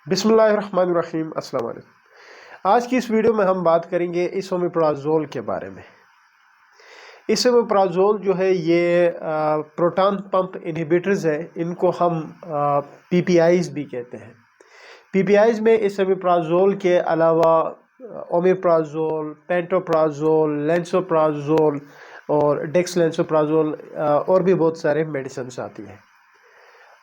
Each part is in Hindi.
बिस्मिल्लाहिर्रहमानिर्रहीम अस्सलाम वालेकुम। आज की इस वीडियो में हम बात करेंगे इसोमेप्राज़ोल के बारे में। इसोमेप्राज़ोल जो है ये प्रोटॉन पंप इनहिबिटर्स है। इनको हम पीपीआईज भी कहते हैं। पीपीआईज में इसोमेप्राज़ोल के अलावा ओमेप्राज़ोल, पेंटोप्राज़ोल, लेंसोप्राज़ोल और डेक्सलेंसोप्राज़ोल और भी बहुत सारे मेडिसिन आती हैं।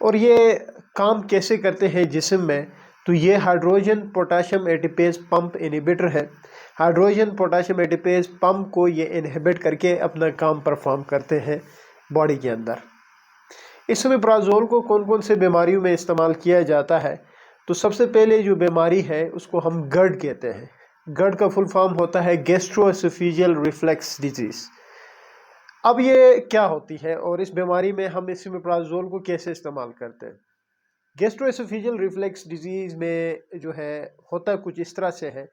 और ये काम कैसे करते हैं जिस्म में, तो ये हाइड्रोजन पोटाशियम एटिपेज पंप इनहिबिटर है। हाइड्रोजन पोटाशियम एटिपेज पंप को ये इनहिबिट करके अपना काम परफॉर्म करते हैं बॉडी के अंदर। इसोमेप्राज़ोल को कौन कौन से बीमारियों में इस्तेमाल किया जाता है, तो सबसे पहले जो बीमारी है उसको हम GERD कहते हैं। GERD का फुल फॉर्म होता है गैस्ट्रोएसोफेजियल रिफ्लेक्स डिजीज़। अब ये क्या होती है और इस बीमारी में हम इसोमेप्राज़ोल को कैसे इस्तेमाल करते हैं। गैस्ट्रोएसोफेजियल रिफ्लेक्स डिजीज़ में जो है होता कुछ इस तरह से है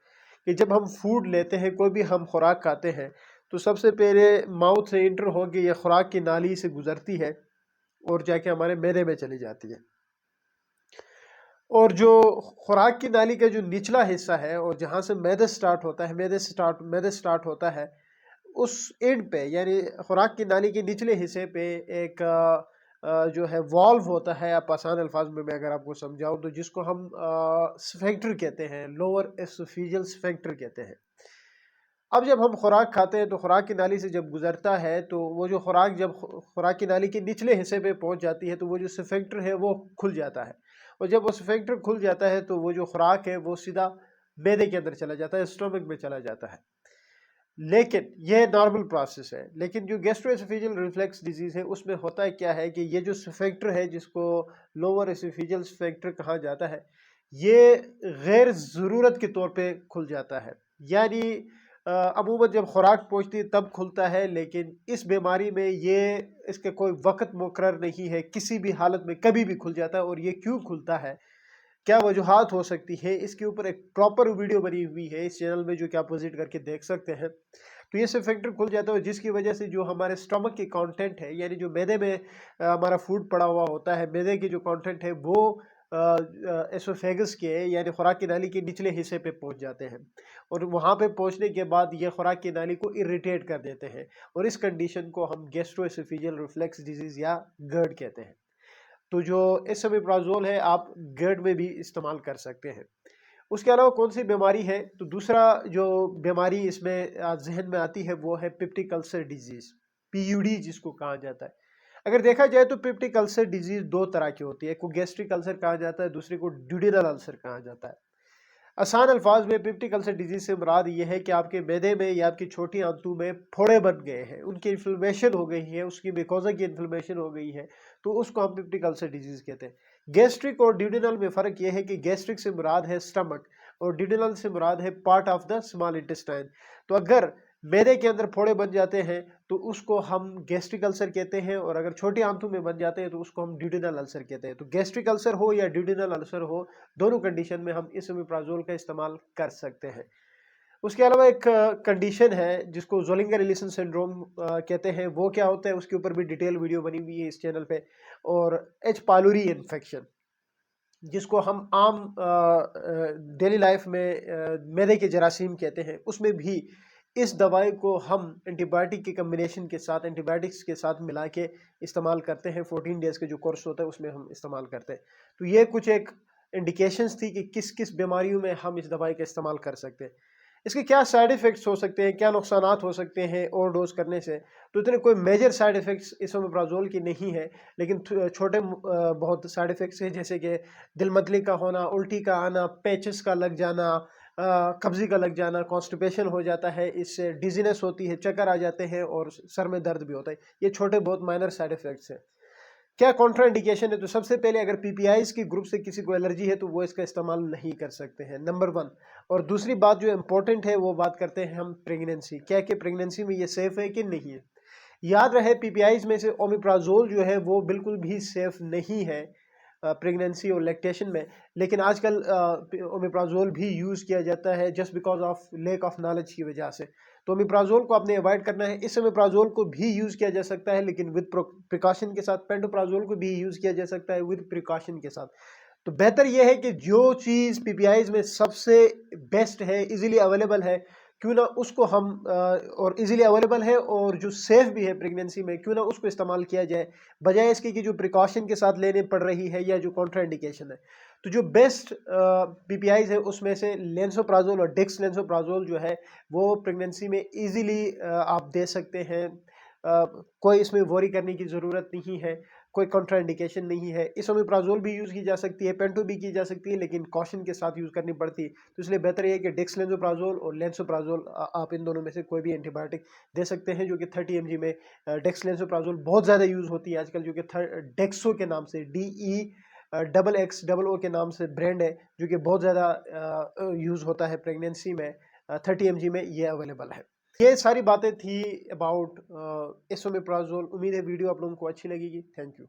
कि जब हम फूड लेते हैं, कोई भी हम खुराक खाते हैं, तो सबसे पहले माउथ से इंटर होकर यह खुराक की नाली से गुजरती है और जाके हमारे मैदे में चली जाती है। और जो खुराक की नाली का जो निचला हिस्सा है और जहाँ से मैदा स्टार्ट होता है, मैदा स्टार्ट होता है, उस एंड पे यानी खुराक की नाली के निचले हिस्से पे एक जो है वॉल्व होता है। आप आसान अल्फाज में मैं अगर आपको समझाऊं तो जिसको हम स्फिंक्टर कहते हैं, लोअर एसोफेजियल स्फिंक्टर कहते हैं। अब जब हम खुराक खाते हैं तो खुराक की नाली से जब गुजरता है तो वो जो खुराक जब खुराक की नाली के निचले हिस्से पे पहुंच जाती है तो वो जो स्फिंक्टर है वो खुल जाता है। और जब वो स्फिंक्टर खुल जाता है तो वो जो खुराक है वो सीधा मैदे के अंदर चला जाता है, स्टोमक में चला जाता है। लेकिन यह नॉर्मल प्रोसेस है। लेकिन जो गैस्ट्रोएसोफेजियल रिफ्लेक्स डिजीज़ है उसमें होता है क्या है कि ये जो स्फिंक्टर है, जिसको लोअर एसोफेजियल स्फिंक्टर कहा जाता है, ये गैर ज़रूरत के तौर पे खुल जाता है। यानी अमूमन जब खुराक पहुंचती है तब खुलता है, लेकिन इस बीमारी में ये इसका कोई वक्त मुकर्रर नहीं है, किसी भी हालत में कभी भी खुल जाता है। और ये क्यों खुलता है, क्या वजूहात हो सकती है, इसके ऊपर एक प्रॉपर वीडियो बनी हुई है इस चैनल में, जो कि आप विजिट करके देख सकते हैं। तो ये स्फिंक्टर खुल जाता है जिसकी वजह से जो हमारे स्टमक की कंटेंट है, यानी जो मैदे में हमारा फूड पड़ा हुआ होता है, मैदे की जो कंटेंट है वो एसोफेगस के यानी खुराक की नाली के निचले हिस्से पे पहुंच जाते हैं। और वहां पे पहुंचने के बाद ये खुराक की नाली को इरिटेट कर देते हैं और इस कंडीशन को हम गैस्ट्रोएसोफेजियल रिफ्लेक्स डिजीज या GERD कहते हैं। तो जो एसोमेप्राज़ोल है आप GERD में भी इस्तेमाल कर सकते हैं। उसके अलावा कौन सी बीमारी है, तो दूसरा जो बीमारी इसमें जहन में आती है वो है पेप्टिक अल्सर डिजीज़, PUD जिसको कहा जाता है। अगर देखा जाए तो पेप्टिक अल्सर डिजीज़ दो तरह की होती है, एक को गैस्ट्रिक अल्सर कहा जाता है, दूसरे को ड्यूडेनल अल्सर कहा जाता है। आसान अल्फाज में पेप्टिक अल्सर डिजीज से मुराद ये है कि आपके मैदे में या आपकी छोटी आंतों में फोड़े बन गए हैं, उनकी इन्फ्लेमेशन हो गई है, उसकी मिकोजा की इन्फ्लेमेशन हो गई है, तो उसको हम पेप्टिक अल्सर डिजीज कहते हैं। गैस्ट्रिक और ड्यूडेनल में फ़र्क यह है कि गैस्ट्रिक से मुराद है स्टमक और ड्यूडेनल से मुराद है part of the small intestine. तो अगर मैदे के अंदर फोड़े बन जाते हैं तो उसको हम गैस्ट्रिक अल्सर कहते हैं, और अगर छोटी आंतों में बन जाते हैं तो उसको हम ड्यूडेनल अल्सर कहते हैं। तो गैस्ट्रिक अल्सर हो या ड्यूडेनल अल्सर हो, दोनों कंडीशन में हम इसोमेप्राज़ोल का इस्तेमाल कर सकते हैं। उसके अलावा एक कंडीशन है जिसको ज़ोलिंगर एलिसन सिंड्रोम कहते हैं। वो क्या होता है उसके ऊपर भी डिटेल वीडियो बनी हुई है इस चैनल पे। और एच पायलोरी इन्फेक्शन जिसको हम आम डेली लाइफ में मैदे के जरासीम कहते हैं, उसमें भी इस दवाई को हम एंटीबायोटिक के कम्बिनेशन के साथ, एंटीबायोटिक्स के साथ मिला के इस्तेमाल करते हैं। 14 डेज़ का जो कोर्स होता है उसमें हम इस्तेमाल करते हैं। तो ये कुछ एक इंडिकेशंस थी कि किस किस बीमारियों में हम इस दवाई का इस्तेमाल कर सकते हैं। इसके क्या साइड इफ़ेक्ट्स हो सकते हैं, क्या नुकसानात हो सकते हैं ओवरडोज करने से, तो इतने कोई मेजर साइड इफ़ेक्ट्स इसोमेप्राज़ोल की नहीं है। लेकिन छोटे बहुत साइड इफ़ेक्ट्स हैं, जैसे कि दिल मतली का होना, उल्टी का आना, पैचेस का लग जाना, कब्ज़ी का लग जाना, कॉन्स्टिपेशन हो जाता है, इससे डिजीनेस होती है, चक्कर आ जाते हैं और सर में दर्द भी होता है। ये छोटे बहुत माइनर साइड इफ़ेक्ट्स हैं। क्या कॉन्ट्रा इंडिकेशन है, तो सबसे पहले अगर पीपीआईज की ग्रुप से किसी को एलर्जी है तो वो इसका इस्तेमाल नहीं कर सकते हैं, नंबर 1। और दूसरी बात जो इम्पोर्टेंट है वो बात करते हैं हम प्रेगनेंसी, क्या कि प्रेगनेंसी में ये सेफ है कि नहीं है। याद रहे पीपीआईज में से ओमेप्राज़ोल जो है वो बिल्कुल भी सेफ नहीं है प्रेगनेंसी और लैक्टेशन में। लेकिन आजकल ओमेप्राज़ोल भी यूज़ किया जाता है just because of lake of knowledge की वजह से। तो ओमेप्राज़ोल को आपने अवॉइड करना है। इस ओमेप्राज़ोल को भी यूज़ किया जा सकता है लेकिन विद प्रिकॉशन के साथ। पेंटोप्राज़ोल को भी यूज़ किया जा सकता है विद प्रिकॉशन के साथ। तो बेहतर यह है कि जो चीज़ पीपीआईज़ में सबसे बेस्ट है, इजीली अवेलेबल है, क्यों ना उसको हम और इजीली अवेलेबल है और जो सेफ भी है प्रेगनेंसी में, क्यों ना उसको इस्तेमाल किया जाए, बजाय इसके कि जो प्रिकॉशन के साथ लेने पड़ रही है या जो कॉन्ट्राइंडिकेशन है। तो जो बेस्ट पीपीआईज़ है उसमें से लेंसोप्राजोल और डेक्सलेंसोप्राजोल जो है वो प्रेगनेंसी में इजीली आप दे सकते हैं। कोई इसमें वरी करने की ज़रूरत नहीं है, कोई कॉन्ट्राइंडिकेशन नहीं है। इसोमेप्राजोल भी यूज़ की जा सकती है, पेंटो भी की जा सकती है, लेकिन कॉशन के साथ यूज़ करनी पड़ती है। तो इसलिए बेहतर ये है कि डेक्सलेंसोप्राजोल और लेंसोप्राजोल आप इन दोनों में से कोई भी एंटीबायोटिक दे सकते हैं, जो कि 30 mg में डेक्सलेंसोप्राजोल बहुत ज़्यादा यूज़ होती है आजकल, जो कि डेक्सो के नाम से DEXXOO के नाम से ब्रांड है, जो कि बहुत ज़्यादा यूज़ होता है प्रेगनेंसी में। 30 mg में ये अवेलेबल है। ये सारी बातें थी अबाउट एसोमेप्राजोल। उम्मीद है वीडियो आप लोगों को अच्छी लगेगी। Thank you.